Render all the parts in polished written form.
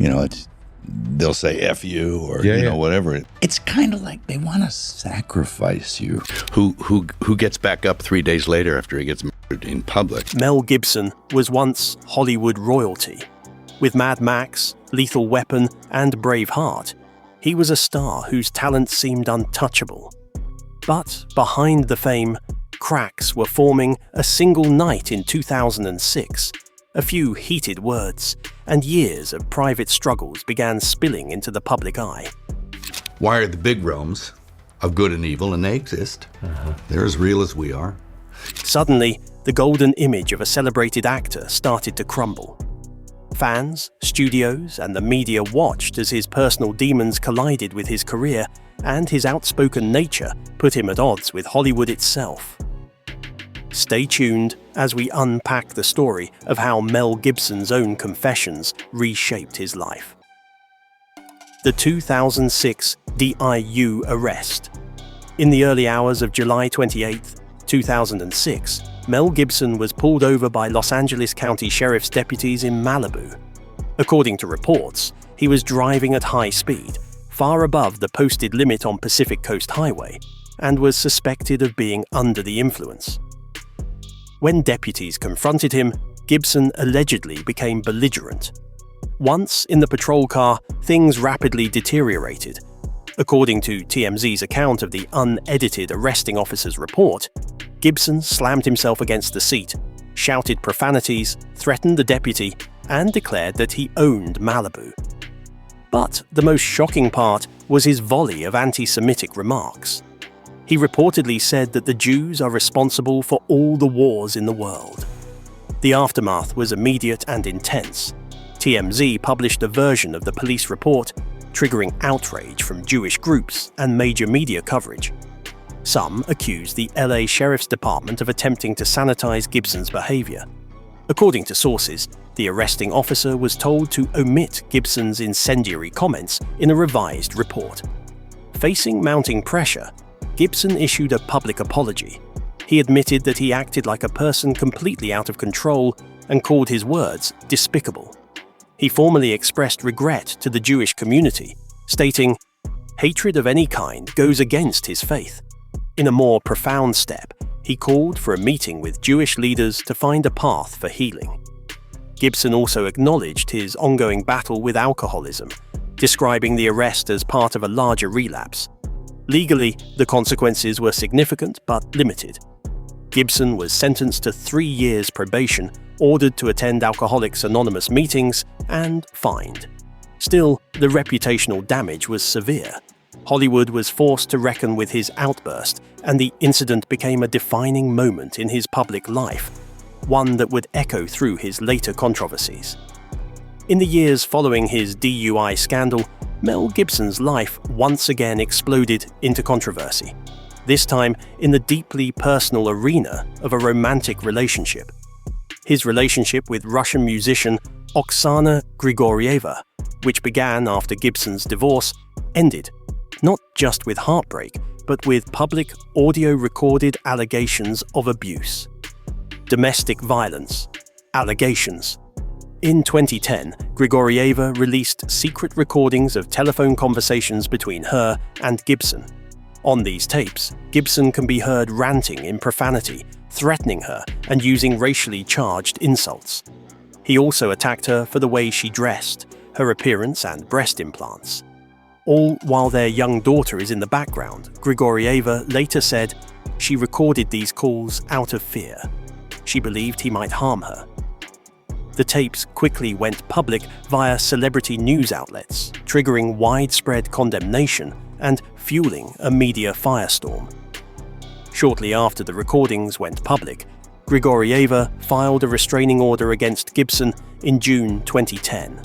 they'll say F you or, whatever. It's kind of like they want to sacrifice you. Who gets back up 3 days later after he gets murdered in public? Mel Gibson was once Hollywood royalty. With Mad Max, Lethal Weapon, and Braveheart, he was a star whose talent seemed untouchable. But behind the fame, cracks were forming a single night in 2006. A few heated words and years of private struggles began spilling into the public eye. Why are the big realms of good and evil, and they exist. They're as real as we are. Suddenly, the golden image of a celebrated actor started to crumble. Fans, studios, and the media watched as his personal demons collided with his career, and his outspoken nature put him at odds with Hollywood itself. Stay tuned as we unpack the story of how Mel Gibson's own confessions reshaped his life. The 2006 DIU arrest. In the early hours of July 28, 2006, Mel Gibson was pulled over by Los Angeles County Sheriff's deputies in Malibu. According to reports, he was driving at high speed, far above the posted limit on Pacific Coast Highway, and was suspected of being under the influence. When deputies confronted him, Gibson allegedly became belligerent. Once in the patrol car, things rapidly deteriorated. According to TMZ's account of the unedited arresting officer's report, Gibson slammed himself against the seat, shouted profanities, threatened the deputy, and declared that he owned Malibu. But the most shocking part was his volley of anti-Semitic remarks. He reportedly said that the Jews are responsible for all the wars in the world. The aftermath was immediate and intense. TMZ published a version of the police report, triggering outrage from Jewish groups and major media coverage. Some accused the LA Sheriff's Department of attempting to sanitize Gibson's behavior. According to sources, the arresting officer was told to omit Gibson's incendiary comments in a revised report. Facing mounting pressure, Gibson issued a public apology. He admitted that he acted like a person completely out of control and called his words despicable. He formally expressed regret to the Jewish community, stating, "Hatred of any kind goes against his faith." In a more profound step, he called for a meeting with Jewish leaders to find a path for healing. Gibson also acknowledged his ongoing battle with alcoholism, describing the arrest as part of a larger relapse. Legally, the consequences were significant but limited. Gibson was sentenced to 3 years probation, ordered to attend Alcoholics Anonymous meetings, and fined. Still, the reputational damage was severe. Hollywood was forced to reckon with his outburst, and the incident became a defining moment in his public life, one that would echo through his later controversies. In the years following his DUI scandal, Mel Gibson's life once again exploded into controversy, this time in the deeply personal arena of a romantic relationship. His relationship with Russian musician Oksana Grigorieva, which began after Gibson's divorce, ended, not just with heartbreak, but with public audio-recorded allegations of abuse. Domestic violence. Allegations. In 2010, Grigorieva released secret recordings of telephone conversations between her and Gibson. On these tapes, Gibson can be heard ranting in profanity, threatening her, and using racially charged insults. He also attacked her for the way she dressed, her appearance and breast implants. All while their young daughter is in the background, Grigorieva later said she recorded these calls out of fear. She believed he might harm her. The tapes quickly went public via celebrity news outlets, triggering widespread condemnation and fueling a media firestorm. Shortly after the recordings went public, Grigorieva filed a restraining order against Gibson in June 2010.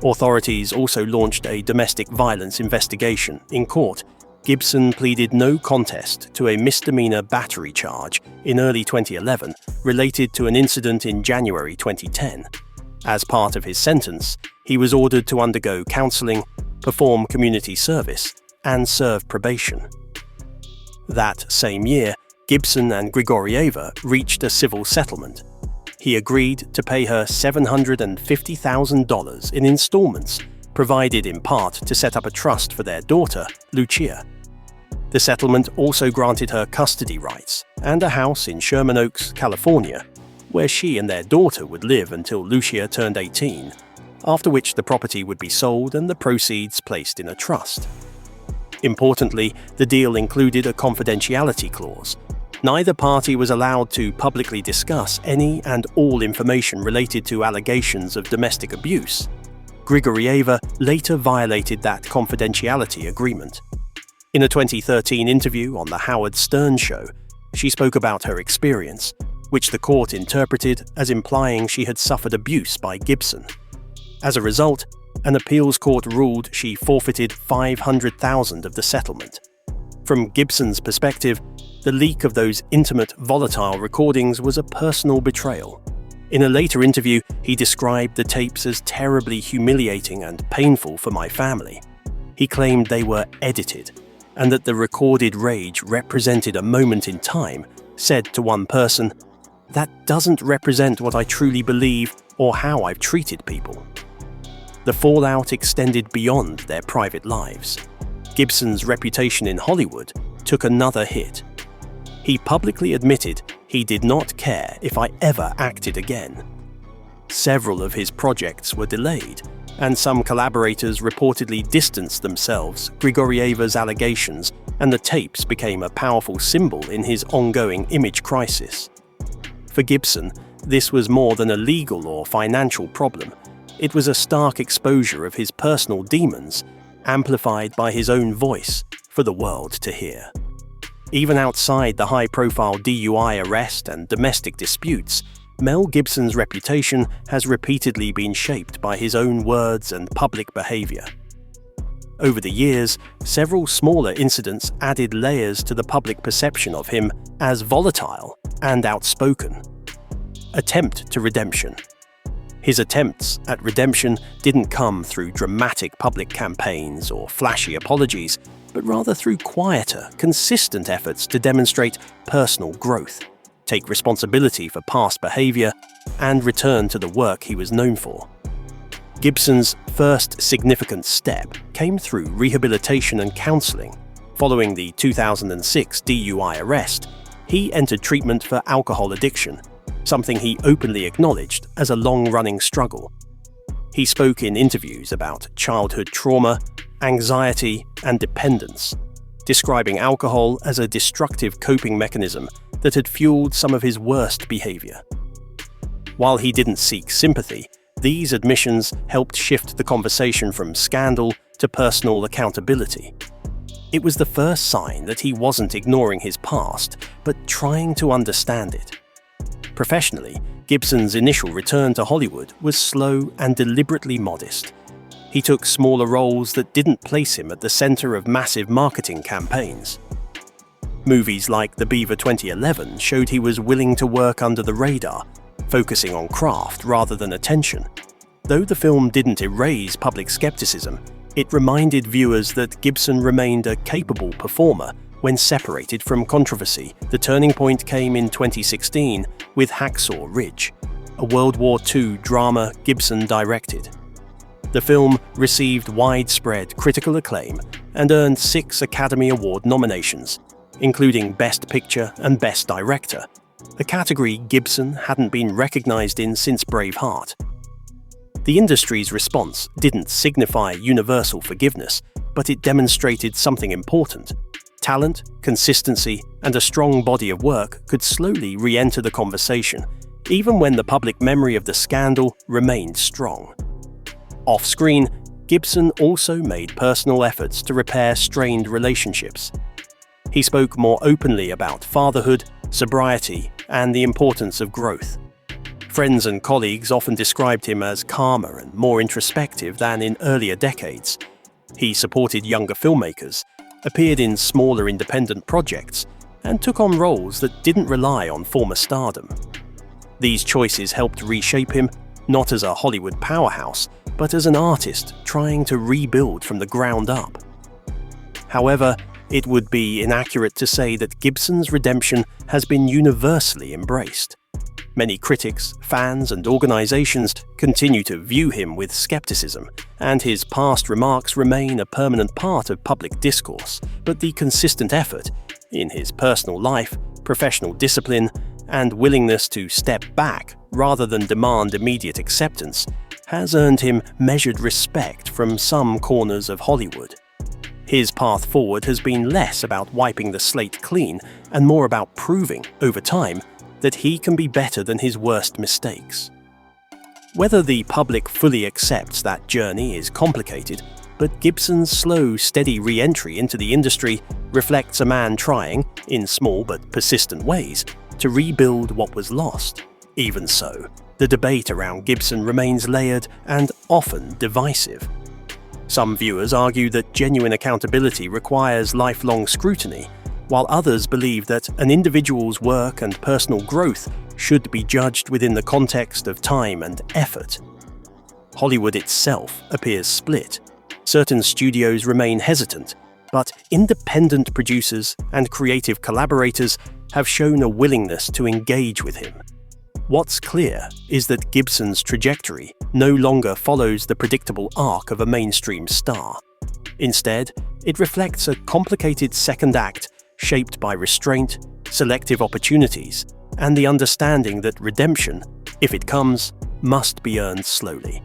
Authorities also launched a domestic violence investigation. In court, Gibson pleaded no contest to a misdemeanor battery charge in early 2011 related to an incident in January 2010. As part of his sentence, he was ordered to undergo counseling, perform community service, and serve probation. That same year, Gibson and Grigorieva reached a civil settlement. he agreed to pay her $750,000 in installments, provided in part to set up a trust for their daughter, Lucia. The settlement also granted her custody rights and a house in Sherman Oaks, California, where she and their daughter would live until Lucia turned 18, after which the property would be sold and the proceeds placed in a trust. Importantly, the deal included a confidentiality clause. Neither party was allowed to publicly discuss any and all information related to allegations of domestic abuse. Grigorieva later violated that confidentiality agreement. In a 2013 interview on The Howard Stern Show, she spoke about her experience, which the court interpreted as implying she had suffered abuse by Gibson. As a result, an appeals court ruled she forfeited $500,000 of the settlement. From Gibson's perspective, the leak of those intimate, volatile recordings was a personal betrayal. In a later interview, he described the tapes as terribly humiliating and painful for my family. He claimed they were edited, and that the recorded rage represented a moment in time, said to one person, "That doesn't represent what I truly believe or how I've treated people." The fallout extended beyond their private lives. Gibson's reputation in Hollywood took another hit. He publicly admitted he did not care if I ever acted again. Several of his projects were delayed, and some collaborators reportedly distanced themselves from Grigorieva's allegations, and the tapes became a powerful symbol in his ongoing image crisis. For Gibson, this was more than a legal or financial problem. It was a stark exposure of his personal demons, amplified by his own voice for the world to hear. Even outside the high-profile DUI arrest and domestic disputes, Mel Gibson's reputation has repeatedly been shaped by his own words and public behavior. Over the years, several smaller incidents added layers to the public perception of him as volatile and outspoken. Attempt to redemption. His attempts at redemption didn't come through dramatic public campaigns or flashy apologies, but rather through quieter, consistent efforts to demonstrate personal growth, take responsibility for past behavior, and return to the work he was known for. Gibson's first significant step came through rehabilitation and counseling. Following the 2006 DUI arrest, he entered treatment for alcohol addiction, something he openly acknowledged as a long-running struggle. He spoke in interviews about childhood trauma, anxiety, and dependence, describing alcohol as a destructive coping mechanism that had fueled some of his worst behavior. While he didn't seek sympathy, these admissions helped shift the conversation from scandal to personal accountability. It was the first sign that he wasn't ignoring his past, but trying to understand it. Professionally, Gibson's initial return to Hollywood was slow and deliberately modest. He took smaller roles that didn't place him at the center of massive marketing campaigns. Movies like The Beaver 2011 showed he was willing to work under the radar, focusing on craft rather than attention. Though the film didn't erase public skepticism, it reminded viewers that Gibson remained a capable performer when separated from controversy. The turning point came in 2016 with Hacksaw Ridge, a World War II drama Gibson directed. The film received widespread critical acclaim and earned 6 Academy Award nominations, including Best Picture and Best Director, a category Gibson hadn't been recognized in since Braveheart. The industry's response didn't signify universal forgiveness, but it demonstrated something important. Talent, consistency, and a strong body of work could slowly re-enter the conversation, even when the public memory of the scandal remained strong. Off-screen, Gibson also made personal efforts to repair strained relationships. He spoke more openly about fatherhood, sobriety, and the importance of growth. Friends and colleagues often described him as calmer and more introspective than in earlier decades. He supported younger filmmakers, appeared in smaller independent projects, and took on roles that didn't rely on former stardom. These choices helped reshape him, not as a Hollywood powerhouse, but as an artist trying to rebuild from the ground up. However, it would be inaccurate to say that Gibson's redemption has been universally embraced. Many critics, fans, and organizations continue to view him with skepticism, and his past remarks remain a permanent part of public discourse. But the consistent effort in his personal life, professional discipline, and willingness to step back rather than demand immediate acceptance has earned him measured respect from some corners of Hollywood. His path forward has been less about wiping the slate clean and more about proving, over time, that he can be better than his worst mistakes. Whether the public fully accepts that journey is complicated, but Gibson's slow, steady re-entry into the industry reflects a man trying, in small but persistent ways, to rebuild what was lost. Even so, the debate around Gibson remains layered and often divisive. Some viewers argue that genuine accountability requires lifelong scrutiny, while others believe that an individual's work and personal growth should be judged within the context of time and effort. Hollywood itself appears split. Certain studios remain hesitant, but independent producers and creative collaborators have shown a willingness to engage with him. What's clear is that Gibson's trajectory no longer follows the predictable arc of a mainstream star. Instead, it reflects a complicated second act shaped by restraint, selective opportunities, and the understanding that redemption, if it comes, must be earned slowly.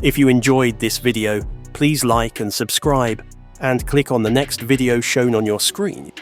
If you enjoyed this video, please like and subscribe, and click on the next video shown on your screen.